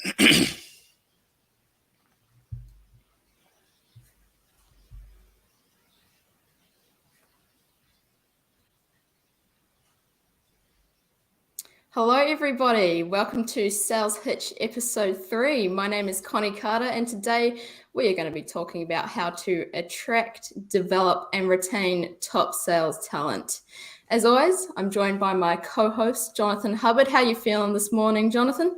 Hello, everybody. Welcome to SalesHitch episode 3. My name is Connie Carter, and today we are going to be talking about how to attract, develop, and retain top sales talent. As always, I'm joined by my co-host, Jonathan Hubbard. How are you feeling this morning, Jonathan?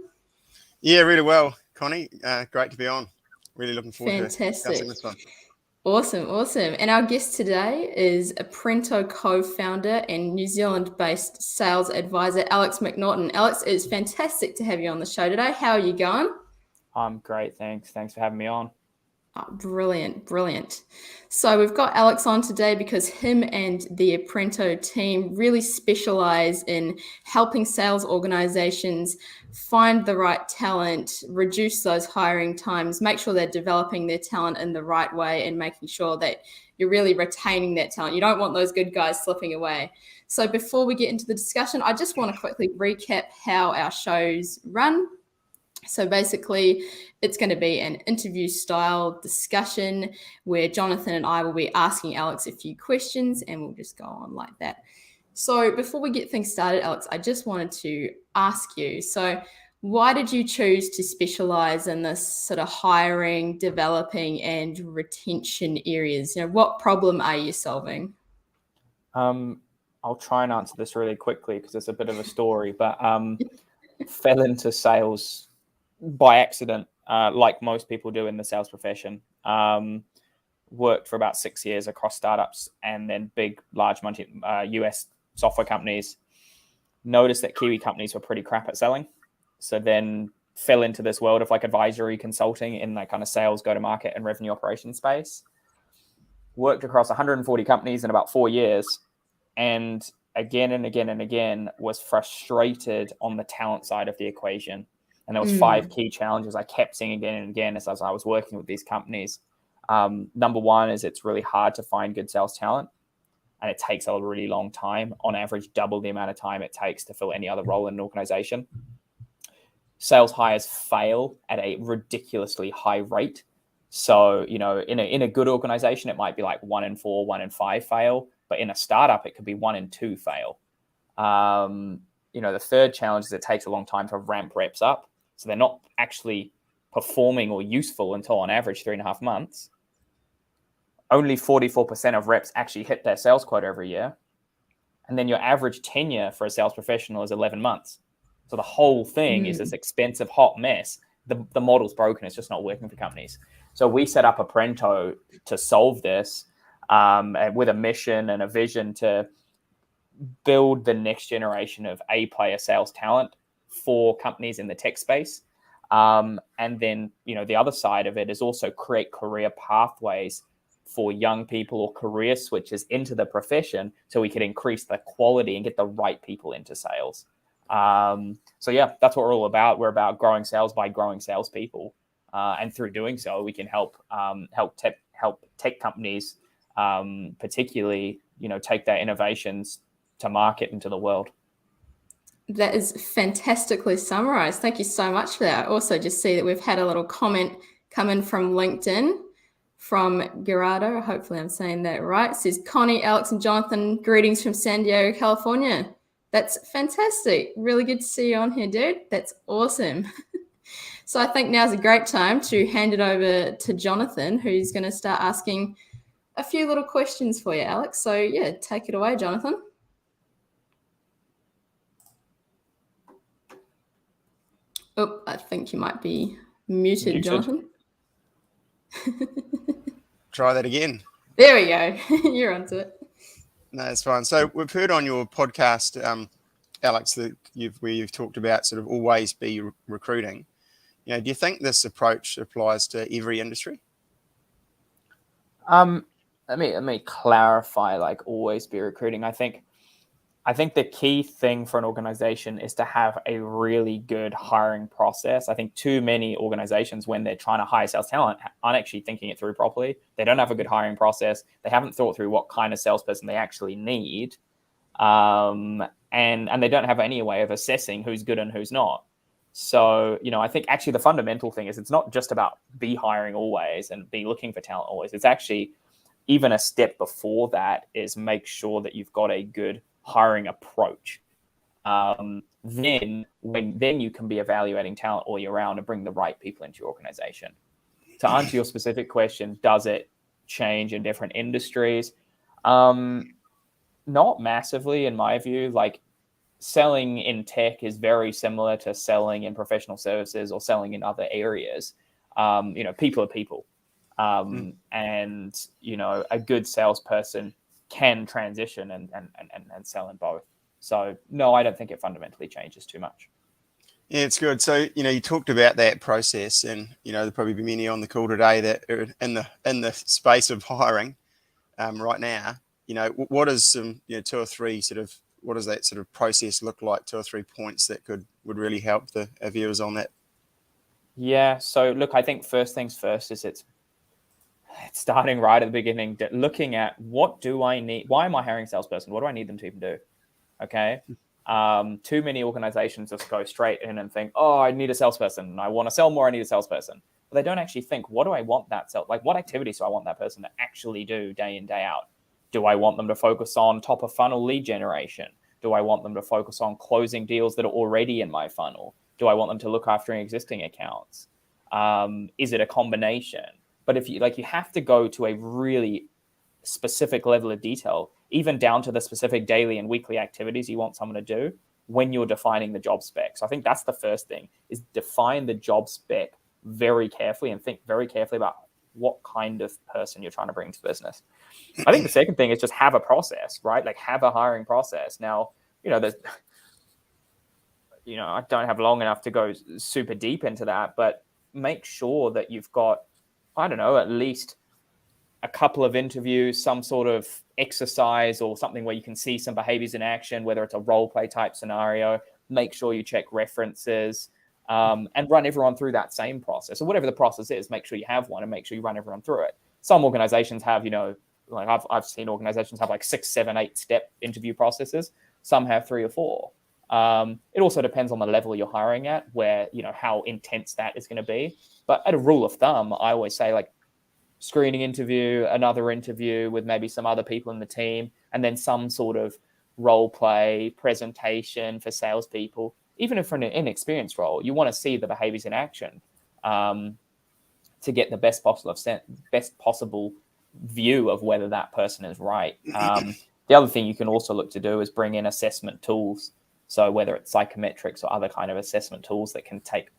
Yeah, really well, Connie. Great to be on. Really looking forward to discussing this one. Awesome. And our guest today is Apprento co-founder and New Zealand-based sales advisor, Alex McNaughten. Alex, it's fantastic to have you on the show today. How are you going? I'm great, thanks. Thanks for having me on. Oh, brilliant. So we've got Alex on today because him and the Apprento team really specialize in helping sales organizations find the right talent, reduce those hiring times, make sure they're developing their talent in the right way, and making sure that you're really retaining that talent. You don't want those good guys slipping away. So before we get into the discussion, I just want to quickly recap how our shows run. So basically, it's going to be an interview style discussion where Jonathan and I will be asking Alex a few questions and we'll just go on like that. So before we get things started, Alex, I just wanted to ask you, so why did you choose to specialize in this sort of hiring, developing, and retention areas? You know, what problem are you solving? I'll try and answer this really quickly because it's a bit of a story, but fell into sales by accident, like most people do in the sales profession. Worked for about 6 years across startups and then big, large US software companies. Noticed that Kiwi companies were pretty crap at selling. So then fell into this world of like advisory consulting in that kind of sales, go-to-market and revenue operations space. Worked across 140 companies in about 4 years. And again was frustrated on the talent side of the equation. And there was 5 key challenges I kept seeing again and again as I was working with these companies. Number one is it's really hard to find good sales talent. And it takes a really long time, on average, double the amount of time it takes to fill any other role in an organization. Sales hires fail at a ridiculously high rate. So, you know, in a good organization, it might be like 1 in 4, 1 in 5 fail. But in a startup, it could be 1 in 2 fail. The third challenge is it takes a long time to ramp reps up. So they're not actually performing or useful until on average 3.5 months. Only 44% of reps actually hit their sales quota every year. And then your average tenure for a sales professional is 11 months. So the whole thing is this expensive hot mess. The model's broken. It's just not working for companies. So we set up Apprento to solve this with a mission and a vision to build the next generation of A-player sales talent for companies in the tech space. And then, the other side of it is also create career pathways for young people or career switches into the profession so we can increase the quality and get the right people into sales. That's what we're all about. We're about growing sales by growing salespeople. And through doing so, we can help tech companies, particularly, take their innovations to market into the world. That is fantastically summarized. Thank you so much for that. I also just see that we've had a little comment come in from LinkedIn from Gerardo. Hopefully I'm saying that right. It says, Connie, Alex, and Jonathan, greetings from San Diego, California. That's fantastic. Really good to see you on here, dude. That's awesome. So I think now's a great time to hand it over to Jonathan, who's going to start asking a few little questions for you, Alex. So yeah, take it away, Jonathan. Oh, I think you might be muted. Jonathan. Try that again. There we go. You're onto it. No, that's fine. So we've heard on your podcast, Alex, that you've talked about sort of always be recruiting. Do you think this approach applies to every industry? Let me clarify, like always be recruiting. I think the key thing for an organization is to have a really good hiring process. I think too many organizations, when they're trying to hire sales talent, aren't actually thinking it through properly. They don't have a good hiring process. They haven't thought through what kind of salesperson they actually need. And they don't have any way of assessing who's good and who's not. So, I think actually the fundamental thing is it's not just about be hiring always and be looking for talent always. It's actually even a step before that is make sure that you've got a good hiring approach. Then you can be evaluating talent all year round and bring the right people into your organization. To answer your specific question, does it change in different industries? Not massively, in my view. Like, selling in tech is very similar to selling in professional services or selling in other areas. People are people. And, a good salesperson can transition and sell in both. So, no, I don't think it fundamentally changes too much. Yeah, it's good. So, you talked about that process, and, there'll probably be many on the call today that are in the space of hiring right now. What is some, 2 or 3 what does that sort of process look like? 2 or 3 points that would really help our viewers on that. Yeah. So look, I think first things first is it's starting right at the beginning, looking at what do I need? Why am I hiring a salesperson? What do I need them to even do? Okay. Too many organizations just go straight in and think, oh, I need a salesperson. I want to sell more. I need a salesperson. But they don't actually think, what do I want what activities do I want that person to actually do day in, day out? Do I want them to focus on top of funnel lead generation? Do I want them to focus on closing deals that are already in my funnel? Do I want them to look after existing accounts? Is it a combination? But if you have to go to a really specific level of detail, even down to the specific daily and weekly activities you want someone to do when you're defining the job spec. So I think that's the first thing, is define the job spec very carefully and think very carefully about what kind of person you're trying to bring to business. I think the second thing is just have a process, right? Like, have a hiring process. Now, I don't have long enough to go super deep into that, but make sure that you've got, I don't know, at least a couple of interviews, some sort of exercise or something where you can see some behaviors in action, whether it's a role play type scenario. Make sure you check references and run everyone through that same process. So whatever the process is, make sure you have one and make sure you run everyone through it. Some organizations have, like I've seen organizations have like 6, 7, 8 step interview processes. Some have 3 or 4. It also depends on the level you're hiring at, where, how intense that is going to be. But at a rule of thumb, I always say, like, screening interview, another interview with maybe some other people in the team, and then some sort of role play presentation for salespeople. Even if for an inexperienced role, you want to see the behaviors in action to get the best possible view of whether that person is right. The other thing you can also look to do is bring in assessment tools. So whether it's psychometrics or other kind of assessment tools that can take,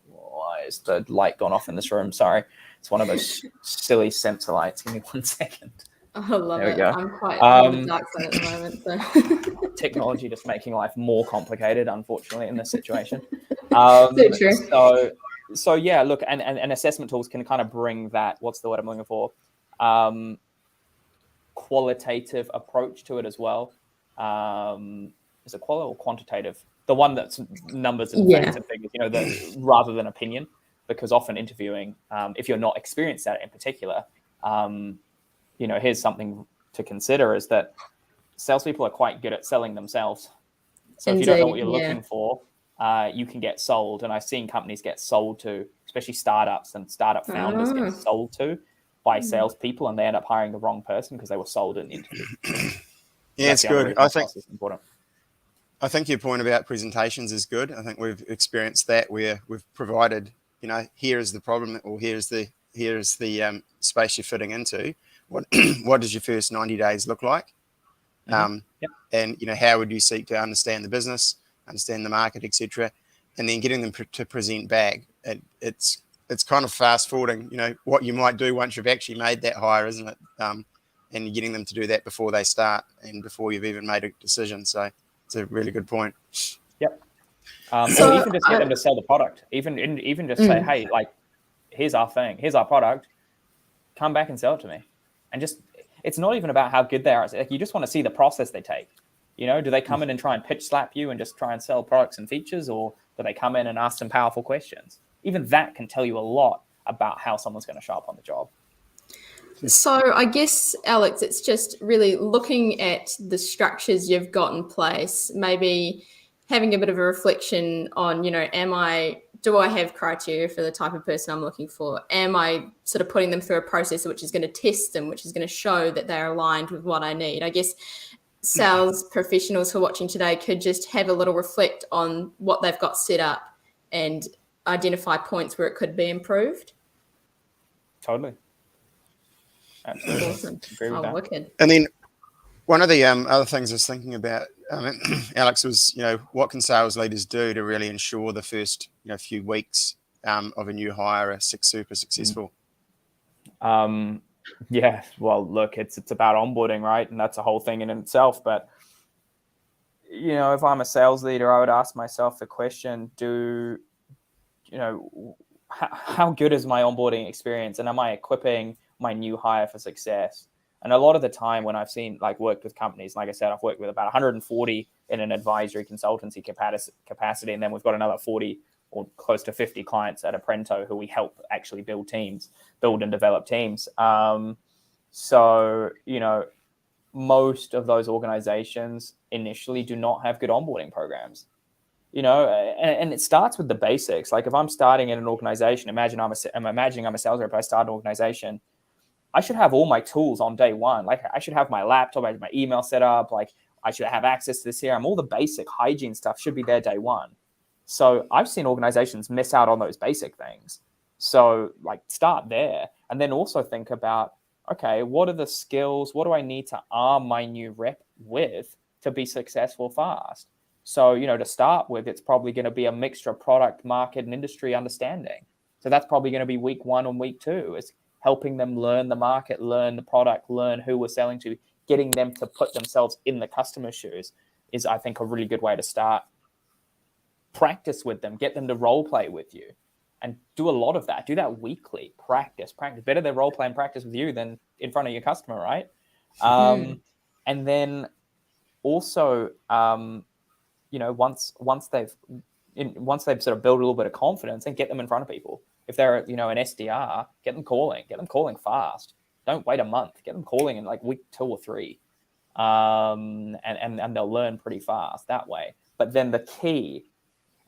why is the light gone off in this room? Sorry. It's one of those silly sensor lights. Give me 1 second. I love it. Go. I'm quite on the dark side at the moment. So. Technology just making life more complicated, unfortunately, in this situation. So true. So yeah, look, and assessment tools can kind of bring that, what's the word I'm looking for? Qualitative approach to it as well. Is it qualitative or quantitative? The one that's numbers and facts and figures, rather than opinion, because often interviewing, if you're not experienced at it in particular, here's something to consider, is that salespeople are quite good at selling themselves. So if you don't know what you're looking for, you can get sold. And I've seen companies get sold to, especially startups and startup founders get sold to by salespeople, and they end up hiring the wrong person because they were sold in the interview. Yeah, it's good. I think your point about presentations is good. I think we've experienced that, where we've provided, here is the problem, or here's the space you're fitting into. What does your first 90 days look like? And how would you seek to understand the business, understand the market, etc., and then getting them to present back. It's kind of fast forwarding, what you might do once you've actually made that hire, isn't it? And you're getting them to do that before they start and before you've even made a decision. So it's a really good point. Yep. So even just get them to sell the product. Even just say, hey, like, here's our thing, here's our product. Come back and sell it to me. And just, it's not even about how good they are. Like, you just want to see the process they take. Do they come in and try and pitch slap you and just try and sell products and features, or do they come in and ask some powerful questions? Even that can tell you a lot about how someone's going to show up on the job. So I guess, Alex, it's just really looking at the structures you've got in place. Maybe having a bit of a reflection on, do I have criteria for the type of person I'm looking for? Am I sort of putting them through a process which is going to test them, which is going to show that they're aligned with what I need? I guess sales professionals who are watching today could just have a little reflect on what they've got set up and identify points where it could be improved. Totally. Absolutely. Awesome. Oh, wicked. And then one of the other things I was thinking about, Alex, was, what can sales leaders do to really ensure the first, few weeks of a new hire are super successful? Yeah, well, look, it's about onboarding, right? And that's a whole thing in itself. But, if I'm a sales leader, I would ask myself the question, how good is my onboarding experience? And am I equipping my new hire for success? And a lot of the time when I've worked with companies, like I said, I've worked with about 140 in an advisory consultancy capacity. And then we've got another 40 or close to 50 clients at Apprento who we help actually build and develop teams. So, most of those organizations initially do not have good onboarding programs. And it starts with the basics. Like if I'm starting in an organization, I'm imagining I'm a sales rep, I start an organization, I should have all my tools on day one. Like I should have my laptop, I have my email set up, like I should have access to the CRM. All the basic hygiene stuff should be there day one. So I've seen organizations miss out on those basic things. So start there. And then also think about, okay, what are the skills? What do I need to arm my new rep with to be successful fast? So, to start with, it's probably going to be a mixture of product, market, and industry understanding. So that's probably going to be week 1 and week 2 is helping them learn the market, learn the product, learn who we're selling to, getting them to put themselves in the customer's shoes is, I think, a really good way to start. Practice with them, get them to role play with you and do a lot of that. Do that weekly. Practice. Better they role play and practice with you than in front of your customer, right? And then also, once they've sort of built a little bit of confidence, and get them in front of people. If they're, an SDR, get them calling fast. Don't wait a month. Get them calling in week 2 or 3. And they'll learn pretty fast that way. But then the key,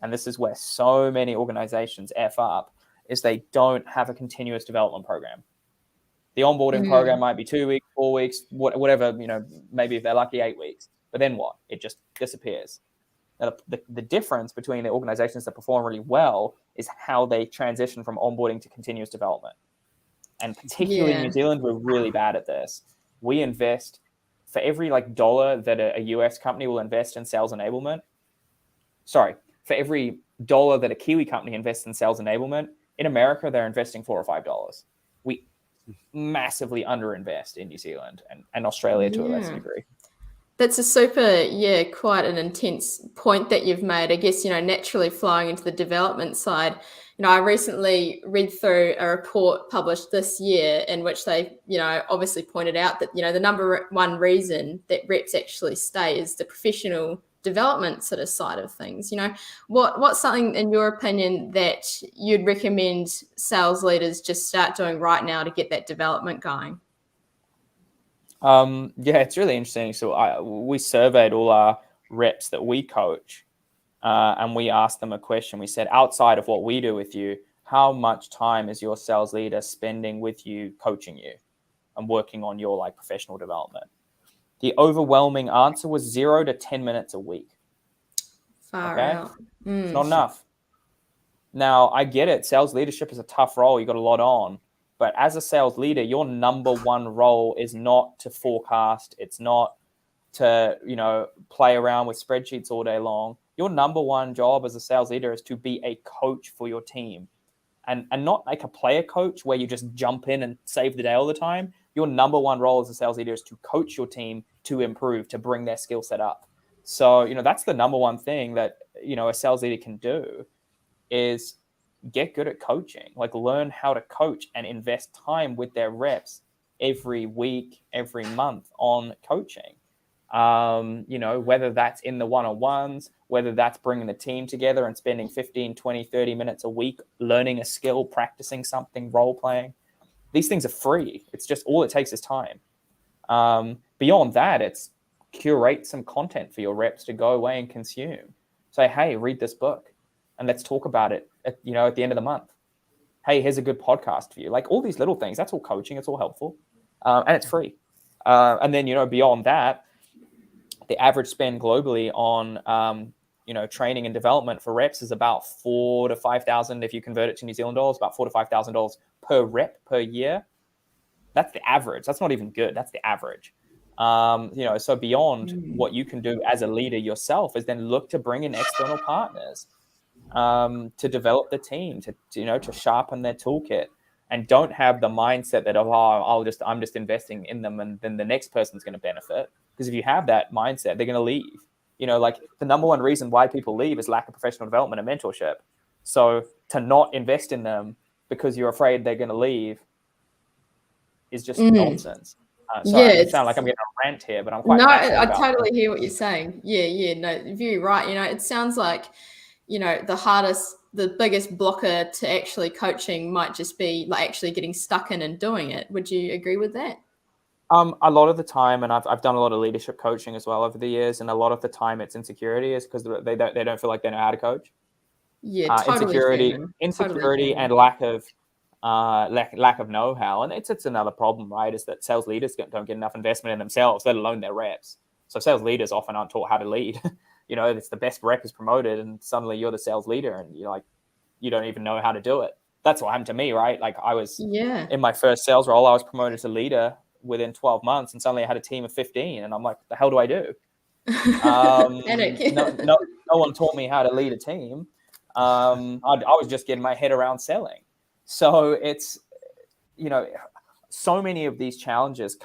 and this is where so many organizations F up, is they don't have a continuous development program. The onboarding program might be 2 weeks, 4 weeks, whatever, maybe if they're lucky 8 weeks. But then what? It just disappears. Now, the difference between the organizations that perform really well is how they transition from onboarding to continuous development. And particularly in New Zealand, we're really bad at this. We invest for every dollar that a US company will invest in sales enablement. For every dollar that a Kiwi company invests in sales enablement, in America, they're investing $4 or $5. We massively underinvest in New Zealand and Australia to a lesser degree. That's a quite an intense point that you've made. I guess, naturally flowing into the development side, I recently read through a report published this year in which they, obviously pointed out that, the number one reason that reps actually stay is the professional development sort of side of things. What's something in your opinion that you'd recommend sales leaders just start doing right now to get that development going? It's really interesting. So we surveyed all our reps that we coach, and we asked them a question. We said, outside of what we do with you, how much time is your sales leader spending with you, coaching you and working on your professional development? The overwhelming answer was 0 to 10 minutes a week. Far out. It's not enough. Now, I get it. Sales leadership is a tough role. You got a lot on. But as a sales leader, your number one role is not to forecast. It's not to, play around with spreadsheets all day long. Your number one job as a sales leader is to be a coach for your team. And not like a player coach where you just jump in and save the day all the time. Your number one role as a sales leader is to coach your team to improve, to bring their skill set up. So, that's the number one thing that, a sales leader can do is get good at coaching, learn how to coach and invest time with their reps every week, every month on coaching. Whether that's in the one-on-ones, whether that's bringing the team together and spending 15, 20, 30 minutes a week, learning a skill, practicing something, role-playing. These things are free. It's just all it takes is time. Beyond that, it's curate some content for your reps to go away and consume. Say, hey, read this book and let's talk about it at the end of the month. Hey, here's a good podcast for you. Like all these little things, that's all coaching. It's all helpful. And it's free. And then, beyond that, the average spend globally on, training and development for reps is about $4,000 to $5,000. If you convert it to New Zealand dollars, about $4,000 to $5,000 per rep per year. That's the average. That's not even good. That's the average. So beyond what you can do as a leader yourself is then look to bring in external partners to develop the team, to sharpen their toolkit, and don't have the mindset that I'm just investing in them and then the next person's going to benefit. Because if you have that mindset, they're going to leave. Like the number one reason why people leave is lack of professional development and mentorship. So to not invest in them because you're afraid they're going to leave is just nonsense. Sorry, I sound like I'm getting a rant here, but I'm quite I totally hear what you're saying. Yeah, no, very right. It sounds like, the biggest blocker to actually coaching might just be like actually getting stuck in and doing it. Would you agree with that? A lot of the time, and I've done a lot of leadership coaching as well over the years, and a lot of the time it's insecurity is because they don't feel like they know how to coach. Yeah, totally insecurity, and lack of know-how, and it's another problem, right? Is that sales leaders don't get enough investment in themselves, let alone their reps. So sales leaders often aren't taught how to lead. It's the best rep is promoted, and suddenly you're the sales leader, and you don't even know how to do it. That's what happened to me, right? Like I was in my first sales role, I was promoted to leader within 12 months, and suddenly I had a team of 15, and I'm like, the hell do I do? No one taught me how to lead a team. I was just getting my head around selling. So it's, so many of these challenges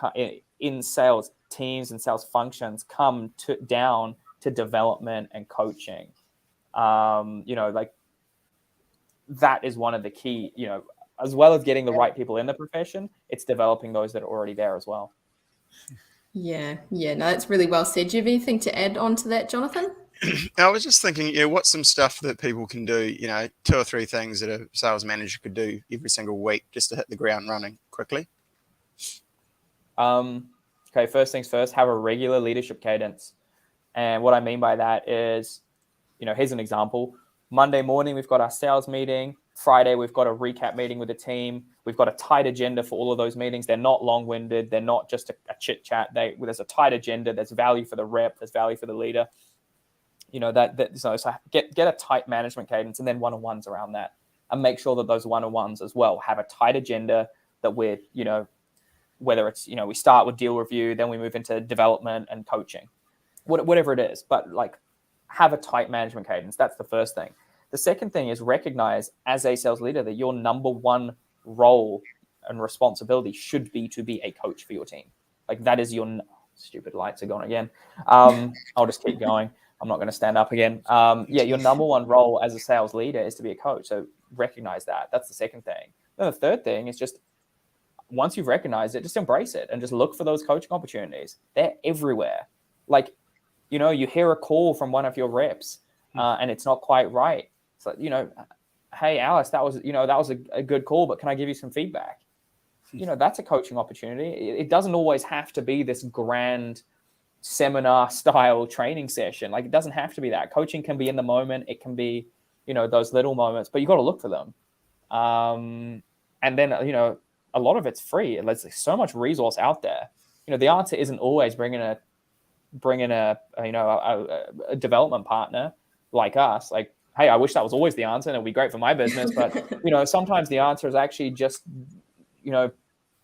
in sales teams and sales functions come down to development and coaching. Like that is one of the key, as well as getting the right people in the profession, it's developing those that are already there as well. Yeah. No, that's really well said. Do you have anything to add on to that, Jonathan? I was just thinking, what's some stuff that people can do, 2 or 3 things that a sales manager could do every single week just to hit the ground running quickly? Okay, first things first, have a regular leadership cadence. And what I mean by that is, here's an example. Monday morning, we've got our sales meeting. Friday, we've got a recap meeting with the team. We've got a tight agenda for all of those meetings. They're not long-winded. They're not just a chit chat. There's a tight agenda. There's value for the rep. There's value for the leader. So get a tight management cadence, and then one-on-ones around that, and make sure that those one-on-ones as well have a tight agenda that we're, whether it's, we start with deal review, then we move into development and coaching, whatever it is, but like have a tight management cadence. That's the first thing. The second thing is recognize as a sales leader that your number one role and responsibility should be to be a coach for your team. Like that is your stupid lights are going again. I'll just keep going. I'm not going to stand up again. Your number one role as a sales leader is to be a coach. So recognize that. That's the second thing. Then the third thing is just once you've recognized it, just embrace it and just look for those coaching opportunities. They're everywhere. Like, you hear a call from one of your reps and it's not quite right. It's like, hey, Alice, that was a good call, but can I give you some feedback? That's a coaching opportunity. It doesn't always have to be this grand seminar style training session. Like it doesn't have to be that. Coaching can be in the moment. It can be, those little moments, but you got to look for them. And then, a lot of it's free. There's so much resource out there. The answer isn't always bringing a development partner like us. Like, hey, I wish that was always the answer and it'd be great for my business. But, sometimes the answer is actually just,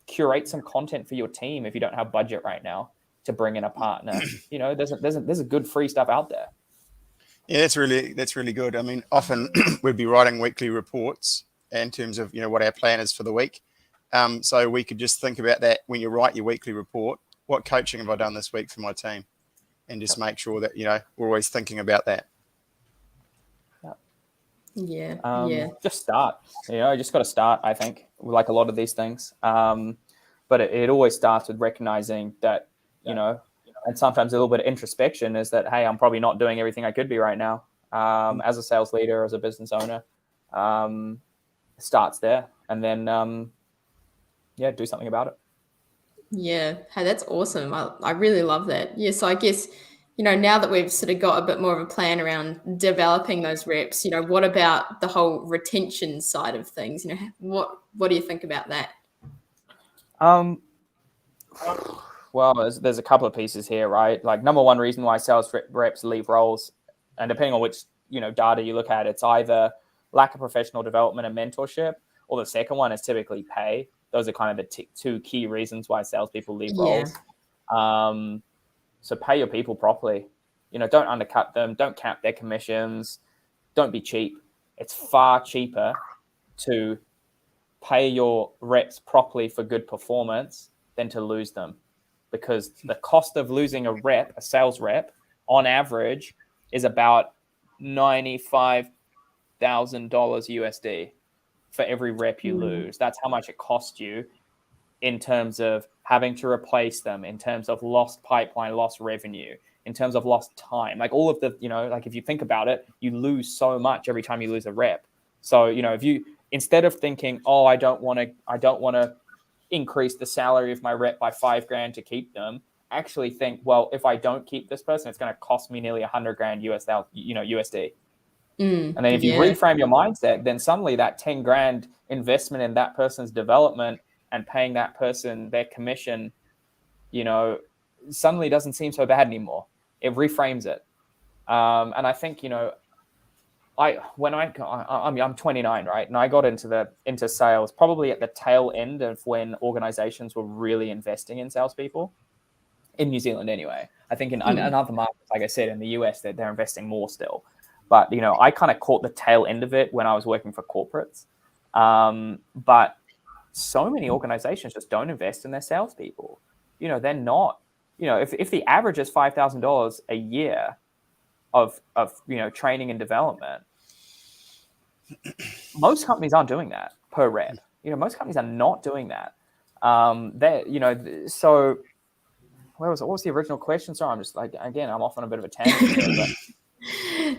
curate some content for your team if you don't have budget right now to bring in a partner. There's a good free stuff out there. Yeah, that's really good. I mean, often we'd be writing weekly reports in terms of, what our plan is for the week. So we could just think about that when you write your weekly report. What coaching have I done this week for my team? And just make sure that, we're always thinking about that. Yeah. Just start. You just got to start, I think, like a lot of these things. But it always starts with recognizing that, and sometimes a little bit of introspection is that, hey, I'm probably not doing everything I could be right now. As a sales leader, as a business owner, starts there. And then, do something about it. Yeah. Hey, that's awesome. I really love that. Yeah. So I guess, now that we've sort of got a bit more of a plan around developing those reps, what about the whole retention side of things? What do you think about that? Well, there's a couple of pieces here, right? Like, number one reason why sales reps leave roles, and depending on which data you look at, it's either lack of professional development and mentorship, or the second one is typically pay. Those are kind of the two key reasons why salespeople leave roles. So pay your people properly. Don't undercut them. Don't cap their commissions. Don't be cheap. It's far cheaper to pay your reps properly for good performance than to lose them, because the cost of losing a sales rep, on average, is about $95,000 USD for every rep you lose. That's how much it costs you in terms of having to replace them, in terms of lost pipeline, lost revenue, in terms of lost time. Like, all of the, like, if you think about it, you lose so much every time you lose a rep. So, if you, instead of thinking, oh, I don't want to increase the salary of my rep by $5,000 to keep them, actually think, well, if I don't keep this person, it's going to cost me nearly $100,000 USD. And then if you reframe your mindset, then suddenly that $10,000 investment in that person's development and paying that person their commission, suddenly doesn't seem so bad anymore. It reframes it. And I think, I'm 29, right? And I got into sales probably at the tail end of when organizations were really investing in salespeople in New Zealand anyway. I think in other markets, like I said, in the US, they're investing more still. But, I kind of caught the tail end of it when I was working for corporates. But so many organizations just don't invest in their salespeople. They're not, if the average is $5,000 a year of training and development, most companies aren't doing that per rep. Most companies are not doing that. So what was the original question? Sorry, I'm just I'm off on a bit of a tangent here, but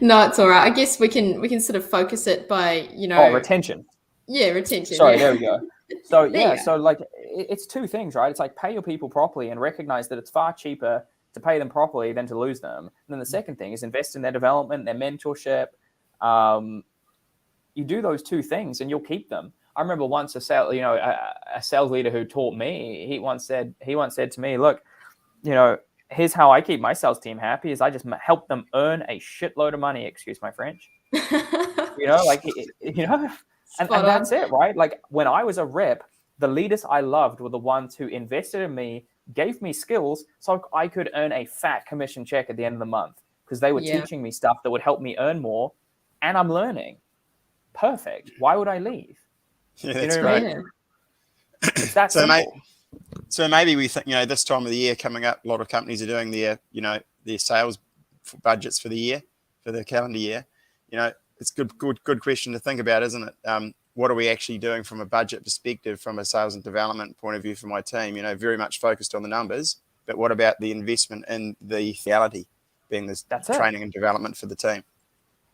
no, it's all right. I guess we can sort of focus it by retention. Yeah, retention. Sorry, there we go. So so like, it's two things, right? It's like, pay your people properly and recognize that it's far cheaper to pay them properly than to lose them. And then the second thing is invest in their development, their mentorship. You do those two things and you'll keep them. I remember once a sales leader who taught me, he once said to me, look, here's how I keep my sales team happy is I just help them earn a shitload of money, excuse my French. And that's it, right? Like, when I was a rep, the leaders I loved were the ones who invested in me, gave me skills so I could earn a fat commission check at the end of the month, because they were teaching me stuff that would help me earn more, and I'm learning. Perfect. Why would I leave? Yeah, that's great. It's that simple. So maybe we think, this time of the year coming up, a lot of companies are doing their sales budgets for the year, for the calendar year. It's good question to think about, isn't it? What are we actually doing from a budget perspective, from a sales and development point of view for my team? Very much focused on the numbers, but what about the investment in the reality, being this training and development for the team?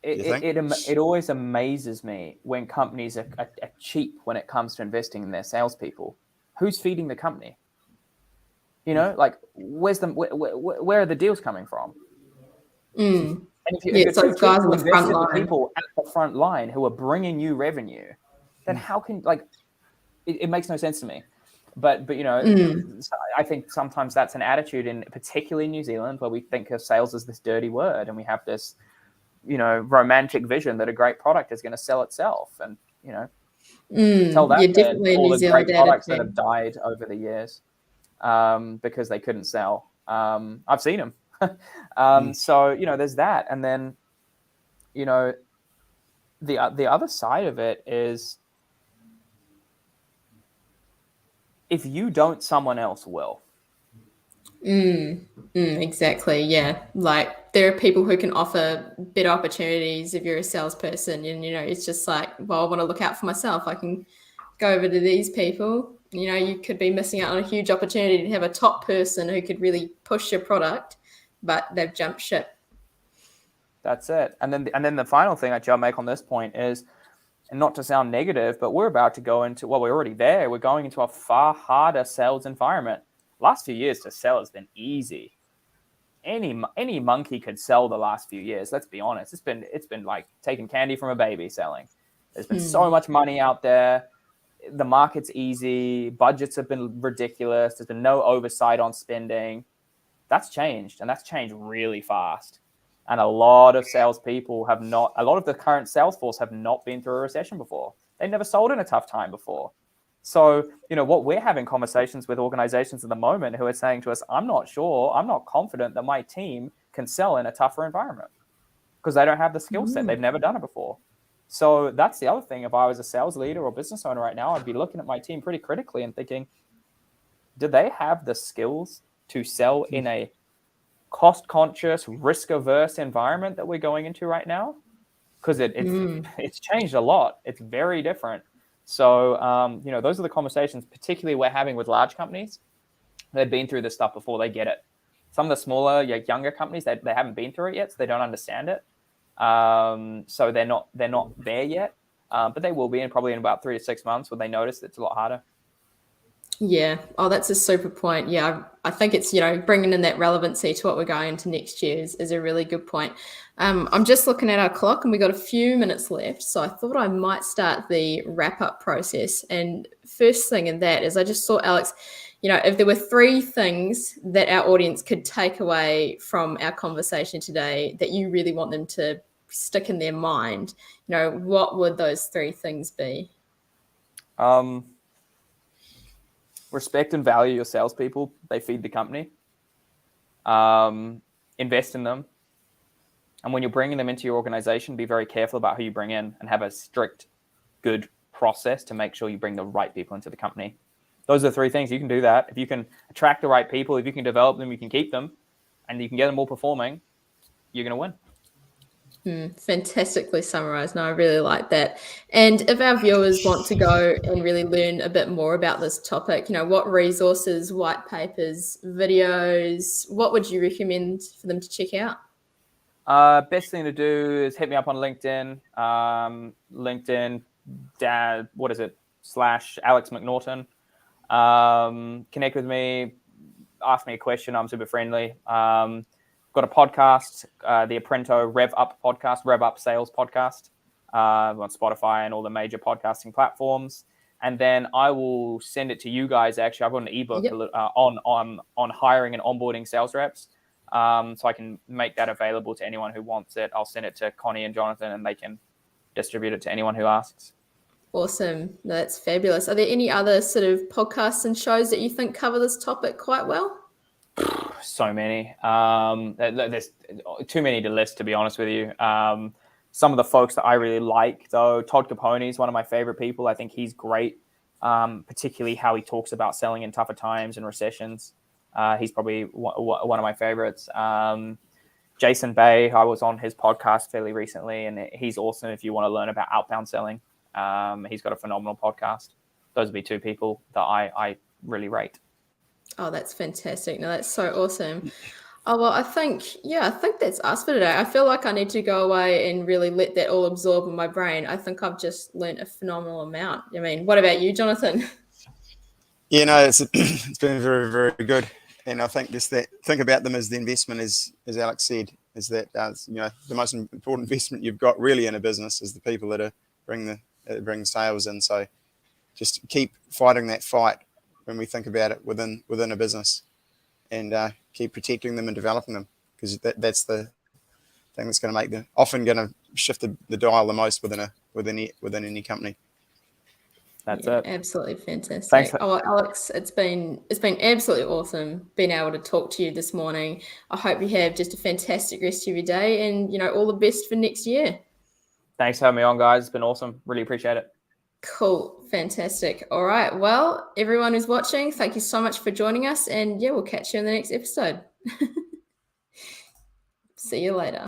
It always amazes me when companies are cheap when it comes to investing in their salespeople. Who's feeding the company? Like, where are the deals coming from? And if so guys on the front line, people at the front line who are bringing you revenue, then how can, it makes no sense to me. But I think sometimes that's an attitude particularly in New Zealand, where we think of sales as this dirty word, and we have this romantic vision that a great product is going to sell itself, and tell that to all the great products that have died over the years because they couldn't sell. I've seen them. So there's that, and then the other side of it is, if you don't, someone else will. Exactly. Yeah. Like, there are people who can offer better opportunities if you're a salesperson, and it's just like, well, I want to look out for myself. I can go over to these people. You could be missing out on a huge opportunity to have a top person who could really push your product, but they've jumped ship. That's it. And then the final thing I'll make on this point is, and not to sound negative, but we're about to go into, we're already there. We're going into a far harder sales environment. Last few years to sell has been easy. any monkey could sell the last few years. Let's be honest. It's been like taking candy from a baby selling. There's been so much money out there. The market's easy. Budgets have been ridiculous. There's been no oversight on spending. That's changed, and that's changed really fast. And a lot of salespeople a lot of the current sales force have not been through a recession before. They've never sold in a tough time before. So, what we're having conversations with organizations at the moment who are saying to us, I'm not confident that my team can sell in a tougher environment because they don't have the skill set. They've never done it before. So that's the other thing. If I was a sales leader or business owner right now, I'd be looking at my team pretty critically and thinking, do they have the skills to sell in a cost-conscious, risk-averse environment that we're going into right now? Because it's changed a lot. It's very different. So, those are the conversations, particularly we're having with large companies. They've been through this stuff before. They get it. Some of the smaller, younger companies, they haven't been through it yet, so they don't understand it. So they're not there yet, but they will be probably in about 3 to 6 months when they notice it's a lot harder. Yeah. Oh, that's a super point. Yeah. I think it's, bringing in that relevancy to what we're going into next year is a really good point. I'm just looking at our clock and we got a few minutes left. So I thought I might start the wrap up process. And first thing in that is I just saw, Alex, if there were 3 things that our audience could take away from our conversation today that you really want them to stick in their mind, what would those 3 things be? Respect and value your salespeople. They feed the company. Invest in them. And when you're bringing them into your organization, be very careful about who you bring in and have a strict, good process to make sure you bring the right people into the company. Those are the 3 things. You can do that. If you can attract the right people, if you can develop them, you can keep them, and you can get them all performing, you're going to win. Fantastically summarized. No, I really like that. And if our viewers want to go and really learn a bit more about this topic, what resources, white papers, videos, what would you recommend for them to check out? Best thing to do is hit me up on LinkedIn. LinkedIn, / Alex McNaughten. Connect with me, ask me a question. I'm super friendly. Got a podcast, the Apprento Rev Up podcast, Rev Up Sales podcast, on Spotify and all the major podcasting platforms. And then I will send it to you guys. Actually, I've got an ebook on hiring and onboarding sales reps. So I can make that available to anyone who wants it. I'll send it to Connie and Jonathan, and they can distribute it to anyone who asks. Awesome. That's fabulous. Are there any other sort of podcasts and shows that you think cover this topic quite well? So many. There's too many to list, to be honest with you. Some of the folks that I really like, though, Todd Capone is one of my favorite people. I think he's great, particularly how he talks about selling in tougher times and recessions. He's probably one of my favorites. Jason Bay, I was on his podcast fairly recently, and he's awesome if you want to learn about outbound selling. He's got a phenomenal podcast. Those would be 2 people that I really rate. Oh, that's fantastic. No, that's so awesome. Oh, well, I think that's us for today. I feel like I need to go away and really let that all absorb in my brain. I think I've just learned a phenomenal amount. I mean, what about you, Jonathan? Yeah, it's been very, very good. And I think think about them as the investment, as Alex said, is that, the most important investment you've got really in a business is the people that are bring sales in. So just keep fighting that fight when we think about it within a business, and keep protecting them and developing them, because that's the thing that's going to make often going to shift the dial the most within any company. That's it. Absolutely fantastic. Thanks. Oh, Alex, it's been absolutely awesome being able to talk to you this morning. I hope you have just a fantastic rest of your day, and all the best for next year. Thanks for having me on, guys. It's been awesome. Really appreciate it. Cool. Fantastic. All right. Well, everyone who's watching, thank you so much for joining us. And we'll catch you in the next episode. See you later.